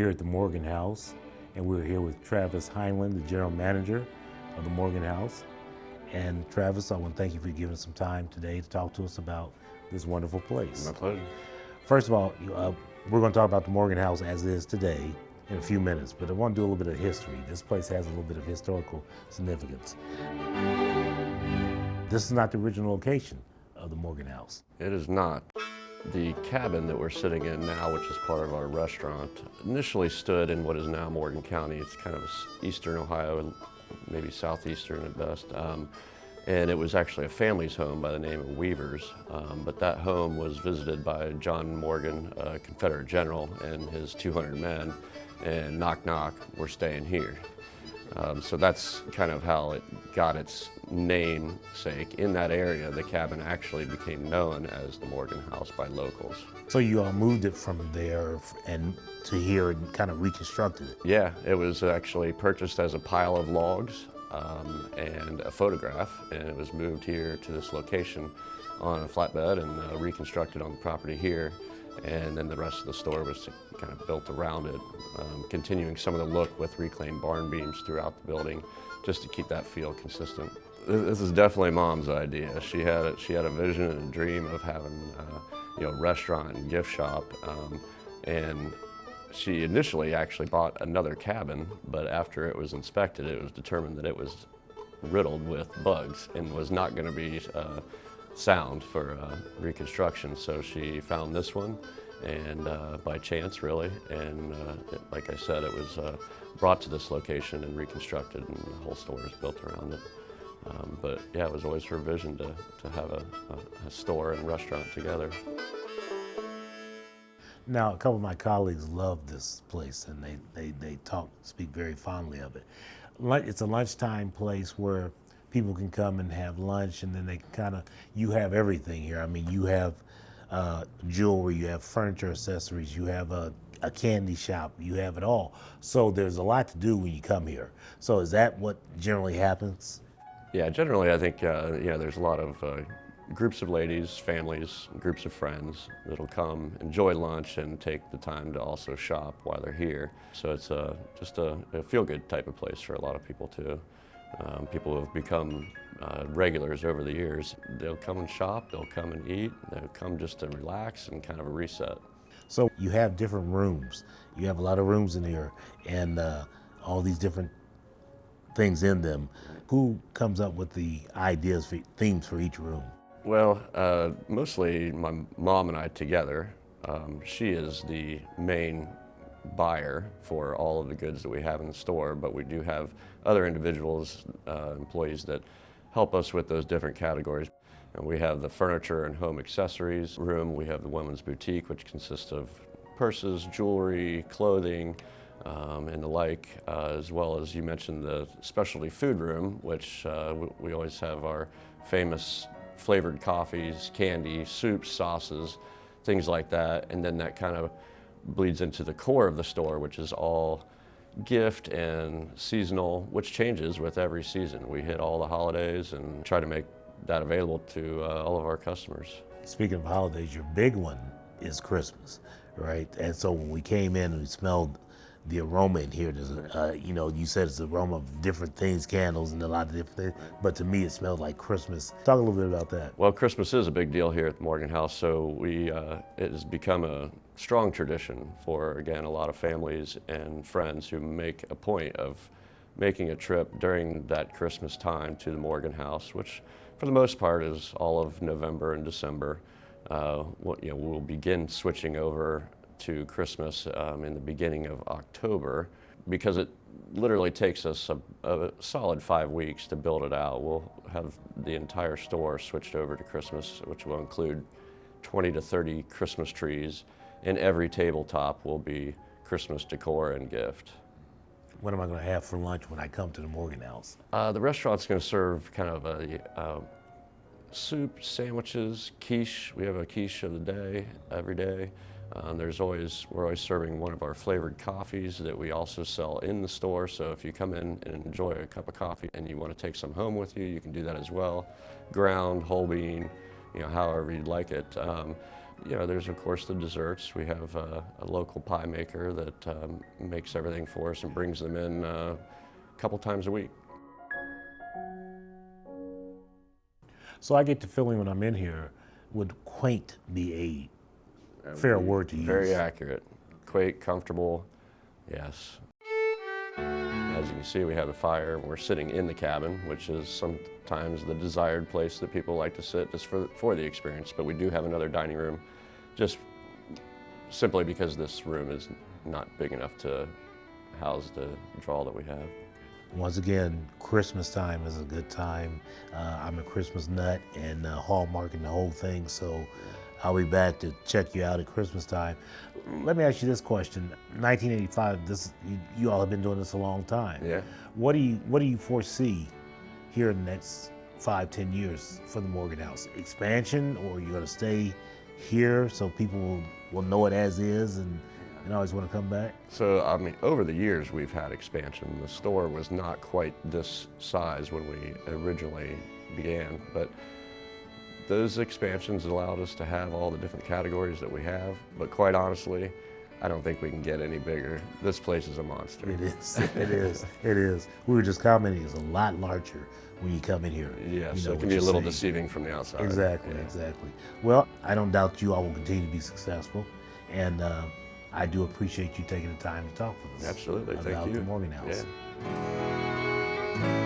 here at the Morgan House, and we're here with Travis Heinlein, the general manager of the Morgan House. And Travis, I want to thank you for giving some time today to talk to us about this wonderful place. My pleasure. First of all, we're going to talk about the Morgan House as it is today in a few minutes, but I want to do a little bit of history. This place has a little bit of historical significance. This is not the original location of the Morgan House. It is not. The cabin that we're sitting in now, which is part of our restaurant, initially stood in what is now Morgan County. It's kind of eastern Ohio and maybe southeastern at best. And it was actually a family's home by the name of Weavers. But that home was visited by John Morgan, a Confederate general, and his 200 men. And knock, knock, we're staying here. So that's kind of how it got its namesake. In that area, the cabin actually became known as the Morgan House by locals. So you all moved it from there and to here and kind of reconstructed it. Yeah, it was actually purchased as a pile of logs and a photograph, and it was moved here to this location on a flatbed and reconstructed on the property here. And then the rest of the store was kind of built around it, continuing some of the look with reclaimed barn beams throughout the building, just to keep that feel consistent. This is definitely Mom's idea. She had a vision and a dream of having a restaurant and gift shop, and she initially actually bought another cabin, but after it was inspected, it was determined that it was riddled with bugs and was not going to be sound for reconstruction. So she found this one, and by chance really, and like I said, it was brought to this location and reconstructed, and the whole store is built around it. But yeah, it was always her vision to have a store and restaurant together. Now, a couple of my colleagues love this place, and they speak very fondly of it. It's a lunchtime place where people can come and have lunch, and then they can you have everything here. I mean, you have jewelry, you have furniture accessories, you have a candy shop, you have it all. So there's a lot to do when you come here. So is that what generally happens? Yeah, generally I think there's a lot of groups of ladies, families, groups of friends that'll come, enjoy lunch, and take the time to also shop while they're here. So it's just a feel-good type of place for a lot of people too. People who have become regulars over the years. They'll come and shop, they'll come and eat, they'll come just to relax and kind of a reset. So you have different rooms. You have a lot of rooms in here, and all these different things in them. Who comes up with the ideas for themes for each room? Well, mostly my mom and I together. She is the main buyer for all of the goods that we have in the store, but we do have other individuals, employees that help us with those different categories. And we have the furniture and home accessories room. We have the women's boutique, which consists of purses, jewelry, clothing, and the like, as well as you mentioned the specialty food room, which we always have our famous flavored coffees, candy, soups, sauces, things like that. And then that kind of bleeds into the core of the store, which is all gift and seasonal, which changes with every season. We hit all the holidays and try to make that available to all of our customers. Speaking of holidays, your big one is Christmas, right? And so when we came in and we smelled the aroma in here, there's you said it's the aroma of different things, candles and a lot of different things, but to me it smelled like Christmas. Talk a little bit about that. Well, Christmas is a big deal here at the Morgan House, so it has become a strong tradition for, again, a lot of families and friends who make a point of making a trip during that Christmas time to the Morgan House, which for the most part is all of November and December. We'll begin switching over to Christmas in the beginning of October, because it literally takes us a solid 5 weeks to build it out. We'll have the entire store switched over to Christmas, which will include 20 to 30 Christmas trees, and every tabletop will be Christmas decor and gift. What am I going to have for lunch when I come to the Morgan House? The restaurant's going to serve kind of a soup, sandwiches, quiche. We have a quiche of the day every day. We're always serving one of our flavored coffees that we also sell in the store. So if you come in and enjoy a cup of coffee and you want to take some home with you, you can do that as well. Ground, whole bean, however you'd like it. There's of course the desserts. We have a local pie maker that makes everything for us and brings them in a couple times a week. So I get the feeling when I'm in here, would quaint be a fair word to use? Very accurate. Quaint, comfortable, yes. As you can see, we have a fire. We're sitting in the cabin, which is sometimes the desired place that people like to sit just for the experience. But we do have another dining room, just simply because this room is not big enough to house the draw that we have. Once again, Christmas time is a good time. I'm a Christmas nut and hallmarking the whole thing, so I'll be back to check you out at Christmas time. Let me ask you this question: 1985. You all have been doing this a long time. Yeah. What do you foresee here in the next 5-10 years for the Morgan House? Expansion, or are you going to stay here so people will know it as is and always want to come back? So, I mean, over the years we've had expansion. The store was not quite this size when we originally began, but those expansions allowed us to have all the different categories that we have. But quite honestly, I don't think we can get any bigger. This place is a monster. It is. It is. It is. We were just commenting, it's a lot larger when you come in here. Yeah, You so know it can what be a you're little saying. deceiving from the outside. Exactly, Yeah. exactly. Well, I don't doubt you all will continue to be successful, and I do appreciate you taking the time to talk with us. Absolutely, thank about you. the Morgan House. Yeah.